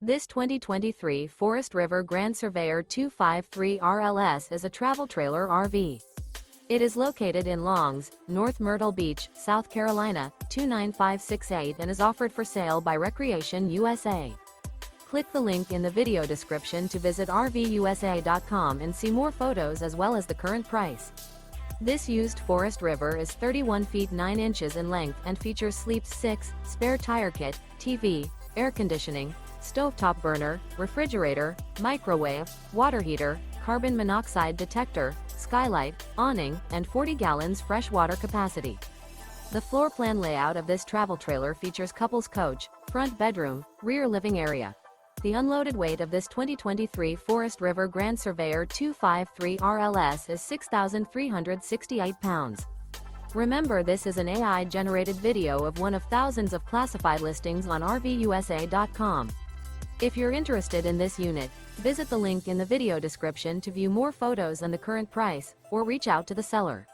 This 2023 Forest River Grand Surveyor 253 RLS is a travel trailer RV. It is located in Longs, North Myrtle Beach, South Carolina, 29568 and is offered for sale by Recreation USA. Click the link in the video description to visit RVUSA.com and see more photos as well as the current price. This used Forest River is 31 feet 9 inches in length and features sleeps 6, spare tire kit, TV, air conditioning, stovetop burner, refrigerator, microwave, water heater, carbon monoxide detector, skylight, awning, and 40 gallons fresh water capacity. The floor plan layout of this travel trailer features couples coach, front bedroom, rear living area. The unloaded weight of this 2023 Forest River Grand Surveyor 253 RLS is 6,368 pounds. Remember, this is an AI-generated video of one of thousands of classified listings on RVUSA.com. If you're interested in this unit, visit the link in the video description to view more photos and the current price, or reach out to the seller.